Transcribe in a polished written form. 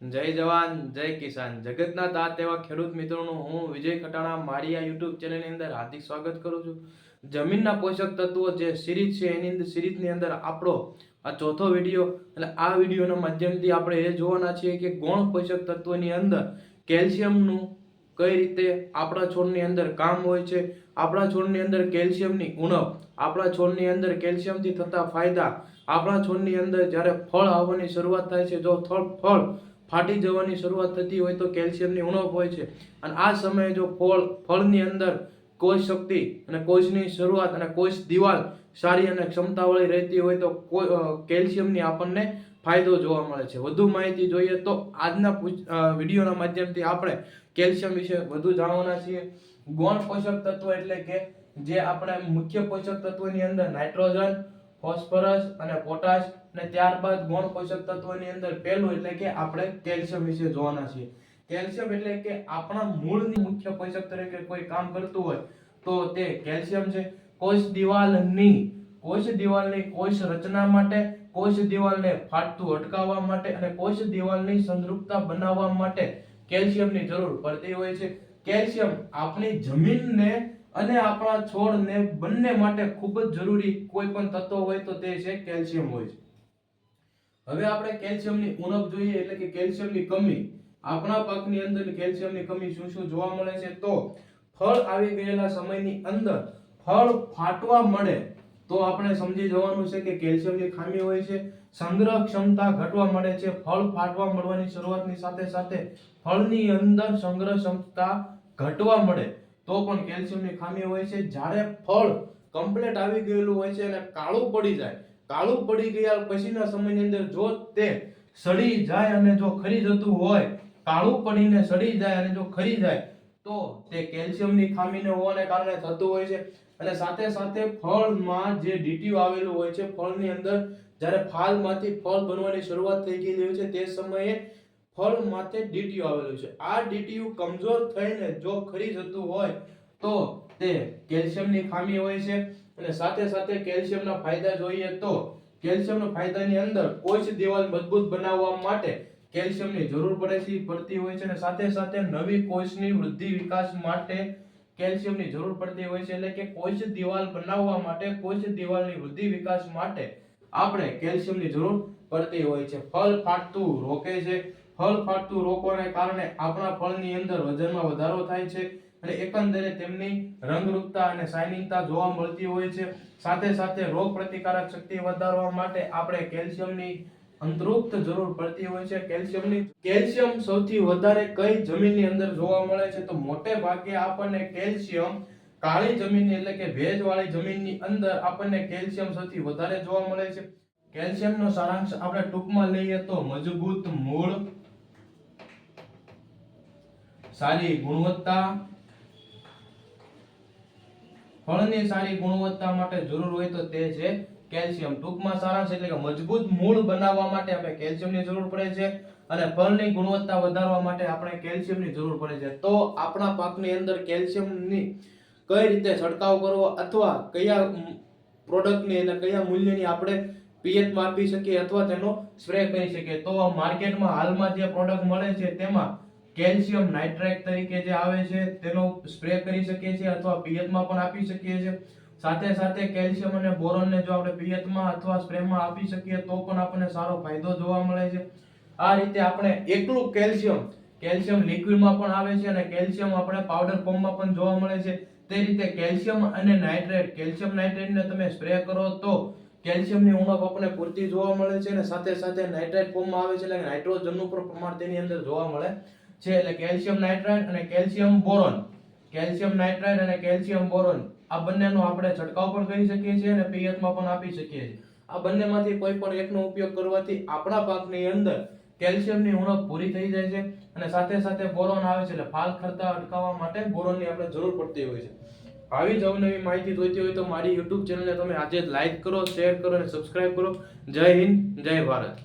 જય જવાન જય કિસાન જગતના તાત એવા ખેડૂત મિત્રોનું હું વિજય ખટાણા મારી આ યુટ્યુબ ચેનલની અંદર હાર્દિક સ્વાગત કરું છું. જમીનના પોષક તત્વો જે સિરીઝ છે એની અંદર સિરીઝની અંદર આપણો આ ચોથો વિડીયો એટલે આ વિડીયોના માધ્યમથી આપણે એ જોવાના છીએ કે ગૌણ પોષક તત્વોની અંદર કેલ્શિયમનું કઈ રીતે આપણા છોડની અંદર કામ હોય છે, આપણા છોડની અંદર કેલ્શિયમની ઉણપ, આપણા છોડની અંદર કેલ્શિયમથી થતા ફાયદા, આપણા છોડની અંદર જ્યારે ફળ આવવાની શરૂઆત થાય છે, જો ફળ ફાટી જવાની શરૂઆત થતી હોય તો કેલ્શિયમની ઉણપ હોય છે. અને આ સમયે જો ફળની અંદર કોષ શક્તિ અને કોષની શરૂઆત અને કોષ દિવાલ સારી અને ક્ષમતાવાળી રહેતી હોય તો કેલ્શિયમની આપણને ફાયદો જોવા મળે છે. વધુ માહિતી જોઈએ તો આજના વિડીયોના માધ્યમથી આપણે કેલ્શિયમ વિશે વધુ જાણવાના છીએ. ગૌણ પોષક તત્વ એટલે કે જે આપણે મુખ્ય પોષક તત્વોની અંદર નાઇટ્રોજન, ફોસ્ફરસ અને પોટાશ અને ત્યારબાદ ગૌણ પોષક તત્વોની અંદર પહેલું એટલે કે આપણે કેલ્શિયમ વિશે જોવાના છીએ. કેલ્શિયમ એટલે કે આપણા મૂળની મુખ્ય પોષક તરીકે કોઈ કામ કરતું હોય તો તે કેલ્શિયમ છે. કોષ દિવાલની કોષ રચના માટે, કોષ દિવાલને ફાટતું અટકાવવા માટે અને કોષ દિવાલની સંતૃપ્તતા બનાવવા માટે કેલ્શિયમની જરૂર પડતી હોય છે. કેલ્શિયમ આપણી જમીનને અને આપણા છોડને બંને માટે ખૂબ જ જરૂરી કોઈ પણ તત્વ હોય તો તે છે કેલ્શિયમ હોય છે. હવે આપણે કેલ્શિયમની ઉણપ જોઈએ એટલે કે કેલ્શિયમની કમી. આપણા પાકની અંદર કેલ્શિયમની કમી શું જોવા મળે છે તો ફળ આવી ગયેલા સમયની અંદર ફળ ફાટવા મળે તો આપણે સમજી જવાનું છે કે કેલ્શિયમની ખામી હોય છે. સંગ્રહ ક્ષમતા ઘટવા મળે છે. ફળ ફાટવા મળવાની શરૂઆતની સાથે સાથે ફળની અંદર સંગ્રહ ક્ષમતા ઘટવા મળે તો પણ કેલ્શિયમની ખામી હોય છે. જ્યારે ફળ કમ્પ્લીટ આવી ગયેલું હોય છે અને કાળું પડી ગયા પછીના સમયની અંદર જો તે સડી જાય અને જો ખરી જતું હોય, કાળું પડીને સડી જાય અને જો ખરી જાય તો તે કેલ્શિયમની ખામીને હોવાને કારણે થતું હોય છે. અને સાથે સાથે ફળમાં જે ડીટીયુ આવેલું હોય છે, ફળની અંદર જ્યારે ફાલમાંથી ફળ બનવાની શરૂઆત થઈ ગયેલી હોય છે તે સમયે ફળ માથે ડીટીયુ આવેલું છે. આ ડીટીયુ કમજોર થઈને જો ખરી જતું હોય તો તે કેલ્શિયમની ખામી હોય છે. અને સાથે સાથે કેલ્શિયમના ફાયદા જોઈએ તો કેલ્શિયમના ફાયદાની અંદર કોષ દિવાલ મજબૂત બનાવવા માટે કેલ્શિયમની જરૂર પડતી હોય છે. અને સાથે સાથે નવી કોષની વૃદ્ધિ વિકાસ માટે કેલ્શિયમની જરૂર પડતી હોય છે. એટલે કે કોષ દિવાલ બનાવવા માટે, કોષ દિવાલની વૃદ્ધિ વિકાસ માટે આપણે કેલ્શિયમની જરૂર પડતી હોય છે. ફળ ફાટતું રોકે છે. ફળ ફાટતું રોકવાને કારણે આપણા ફળની અંદર વજનમાં વધારો થાય છે અને એકંદરે તેમની રંગરૂપતા અને શાઇનિંગતા જોવા મળતી હોય છે. સાથે સાથે રોગ પ્રતિકારક શક્તિ વધારવા માટે આપણે કેલ્શિયમની અંતરુક્ત જરૂર પડતી હોય છે. કેલ્શિયમ સૌથી વધારે કઈ જમીનની અંદર જોવા મળે છે તો મોટે ભાગે આપણને કેલ્શિયમ કાળી જમીન એટલે કે ભેજવાળી જમીનની અંદર આપણને કેલ્શિયમ સૌથી વધારે જોવા મળે છે. કેલ્શિયમનો સારાંશ આપણે ટૂંકમાં લઈએ તો મજબૂત મૂળ, સારી ગુણવત્તા, ફળની સારી ગુણવત્તા માટે જરૂર હોય તો તે છે કેલ્શિયમ. ટૂંકમાં સારાંશ એટલે કે મજબૂત મૂળ બનાવવા માટે આપણે કેલ્શિયમની જરૂર પડે છે અને ફળની ગુણવત્તા વધારવા માટે આપણે કેલ્શિયમની જરૂર પડે છે. તો આપણા પાકની અંદર કેલ્શિયમની કઈ રીતે છંટકાવ કરવો અથવા કયા પ્રોડક્ટની અને કયા મૂલ્યની આપણે પિયતમાં આપી શકીએ અથવા તેનો સ્પ્રે કરી શકીએ તો માર્કેટમાં હાલમાં જે પ્રોડક્ટ મળે છે તેમાં કેલ્શિયમ નાઇટ્રેટ તરીકે જે આવે છે તેનો સ્પ્રે કરી શકીએ છીએ અથવા પિયતમાં પણ આપી શકીએ છીએ. સાથે સાથે કેલ્શિયમ અને બોરોનને જો આપણે પિયતમાં અથવા સ્પ્રેમાં આપી શકીએ તો પણ આપણને સારો ફાયદો જોવા મળે છે. આ રીતે આપણે એકલું કેલ્શિયમ લિક્વિડમાં પણ આવે છે અને કેલ્શિયમ આપણે પાવડર ફોર્મમાં પણ જોવા મળે છે. તે રીતે કેલ્શિયમ અને કેલ્શિયમ નાઇટ્રેટને તમે સ્પ્રે કરો તો કેલ્શિયમની ઉણપ આપણને પૂરતી જોવા મળે છે અને સાથે સાથે નાઇટ્રેટ ફોર્મમાં આવે છે એટલે નાઇટ્રોજનનું પણ પ્રમાણ તેની અંદર જોવા મળે છે. એટલે કેલ્શિયમ નાઇટ્રેટ અને કેલ્શિયમ બોરોન આ બંનેનો આપણે છંટકાવ પણ કરી શકીએ છીએ અને પિયતમાં પણ આપી શકીએ છીએ. આ બંનેમાંથી કોઈ પણ એકનો ઉપયોગ કરવાથી આપણા પાકની અંદર કેલ્શિયમની ઉણપ પૂરી થઈ જાય છે અને સાથે સાથે બોરોન આવે છે એટલે ફાલ ખરતા અટકાવવા માટે બોરોનની આપણે જરૂર પડતી હોય છે. આવી જ અવનવી માહિતી જોઈતી હોય તો મારી YouTube ચેનલને તમે આજે જ લાઈક કરો, શેર કરો અને સબસ્ક્રાઇબ કરો. જય હિન્દ, જય ભારત.